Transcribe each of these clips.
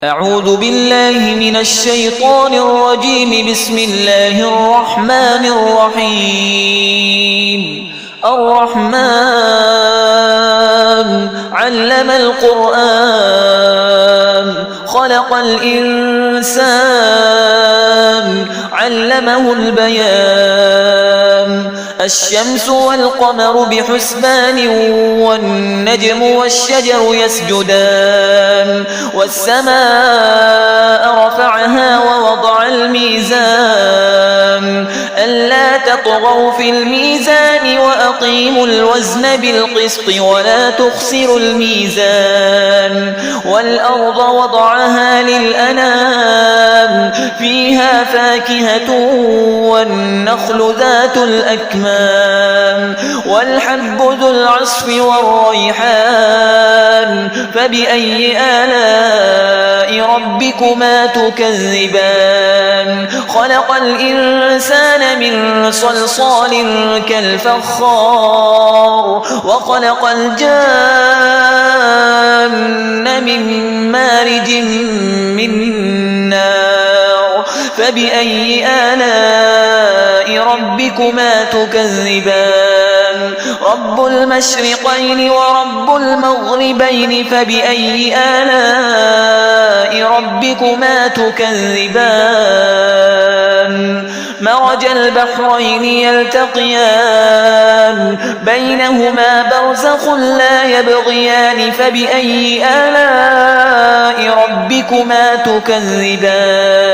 أعوذ بالله من الشيطان الرجيم. بسم الله الرحمن الرحيم. الرحمن علم القرآن خلق الإنسان علمه البيان. الشمس والقمر بحسبان والنجم والشجر يسجدان. والسماء رفعها ووضع الميزان ألا تطغوا في الميزان وأقيموا الوزن بالقسط ولا تخسروا الميزان. والأرض وضعها للأنام فيها فاكهة والنخل ذات الأكمام والحب ذو العصف والريحان. فبأي آلاء ربكما تكذبان؟ خلق الإنسان من صلصال كالفخار وخلق الجان من مارج من نار. فبأي آلاء ربكما تكذبان؟ رب المشرقين ورب المغربين. فبأي آلاء ربكما تكذبان؟ مرج البحرين يلتقيان بينهما برزخ لا يبغيان. فبأي آلاء ربكما تكذبان؟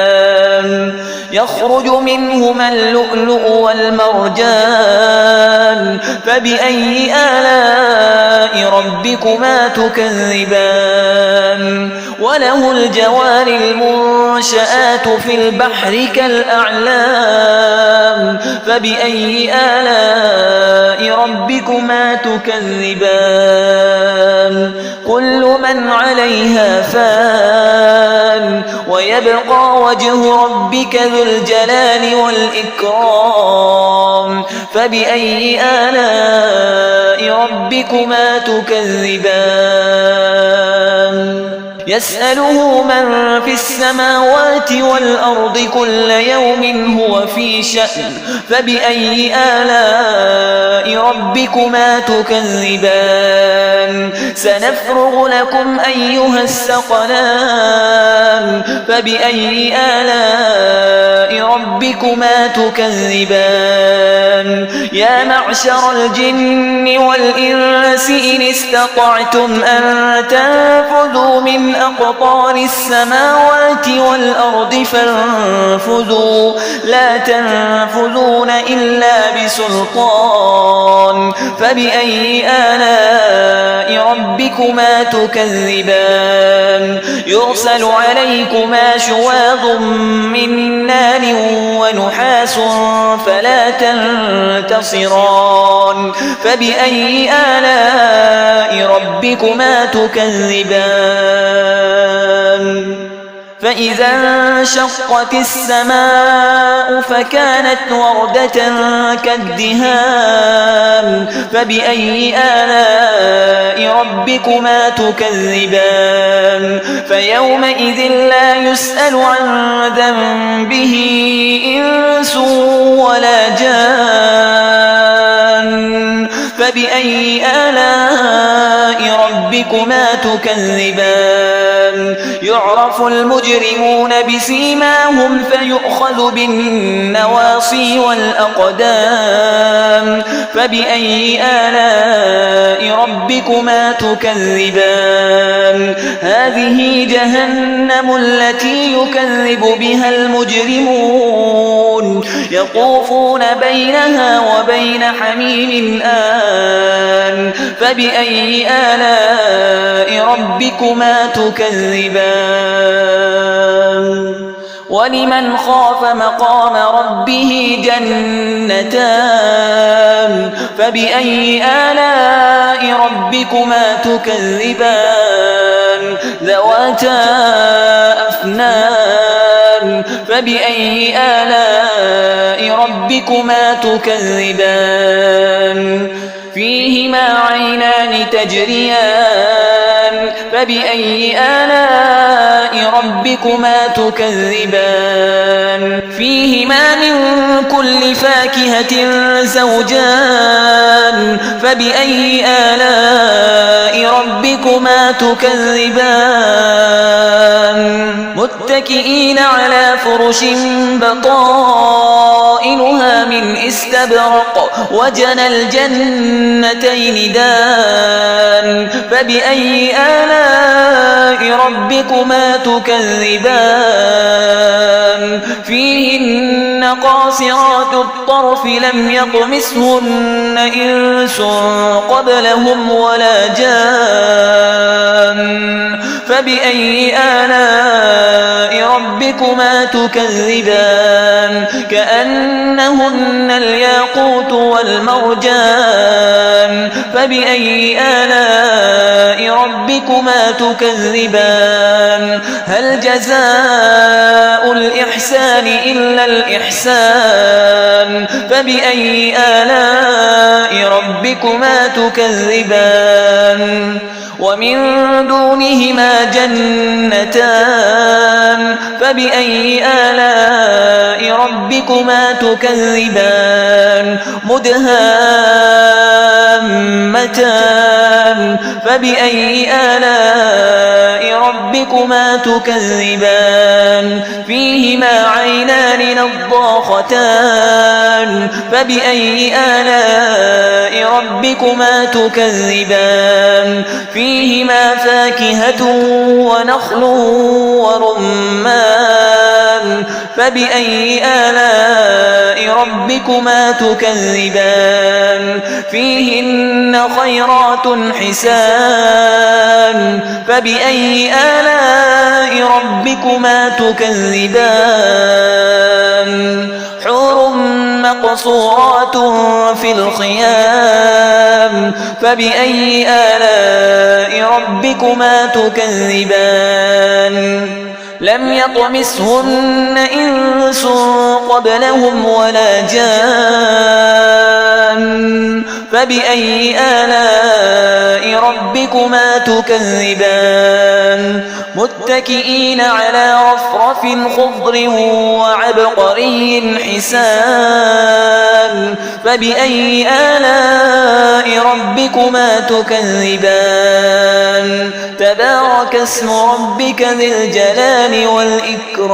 يخرج منهما اللؤلؤ والمرجان. فبأي آلاء ربكما تكذبان؟ وله الجوار المنشآت في البحر كالأعلام. فبأي آلاء ربكما تكذبان؟ كل من عليها فان ويبقى وجه ربك ذو الجلال والإكرام. فبأي آلاء ربكما تكذبان؟ يسأله من في السماوات والأرض كل يوم هو في شأن. فبأي آلاء ربكما تكذبان؟ سنفرغ لكم أيها الثقلان. فبأي آلاء ربكما تكذبان؟ يا معشر الجن والإنس إن استطعتم أن تنفذوا من أقطار السماوات والأرض فانفذوا لا تنفذون إلا بسلطان. فبأي آلاء ربكما تكذبان؟ يرسل عليكما شواظ من نار ونحاس فلا تنتصران. فبأي آلاء ربكما تكذبان؟ فإذا انشقت السماء فكانت وردة كالدهان. فبأي آلاء ربكما تكذبان؟ فيومئذ لا يسأل عن ذنبه إنس ولا جان. فبأي آلاء ربكما تكذبان؟ يعرف المجرمون بسيماهم فيؤخذ بالنواصي والأقدام. فبأي آلاء ربكما تكذبان؟ هذه جهنم التي يكذب بها المجرمون يطوفون بينها وبين حميم آن. فبأي آلاء ربكما تكذبان؟ ولمن خاف مقام ربه جنتان. فبأي آلاء ربكما تكذبان؟ ذواتا أفنان. فبأي آلاء ربكما تكذبان؟ فيهما عينان تجريان. فبأي آلاء ربكما تكذبان فيهما من كل فاكهة زوجان فبأي آلاء ربكما تكذبان متكئين على فرش بطائنها من استبرق وجنى الجنتين دان فبأي آلاء ربكما تكذبان فيهن قاصرات الطرف لم يطمثهن إنس قبلهم ولا جان فبأي آلاء ربكما تكذبان كأنهن الياقوت والمرجان فبأي آلاء ربكما تكذبان هل جزاء الإحسان إلا الإحسان فبأي آلاء ربكما تكذبان ومن دونهما جنتان فبأي آلاء ربكما تكذبان مدهامتان فبأي آلاء ربكما تكذبان فيهما عينان نضاختان فبأي آلاء ربكما تكذبان فيهما فاكهة ونخل ورمان فبأي آلاء ربكما تكذبان فيهن خيرات حسان فبأي آلاء ربكما تكذبان حور مقصورات في الخيام فبأي آلاء ربكما تكذبان لم يطمثهن إنس قبلهم ولا جان فبأي آلاء ربكما تكذبان متكئين على رفرف خضر وعبقري حسان فبأي آلاء ربكما تكذبان تبارك اسم ربك ذي الجلال والإكرام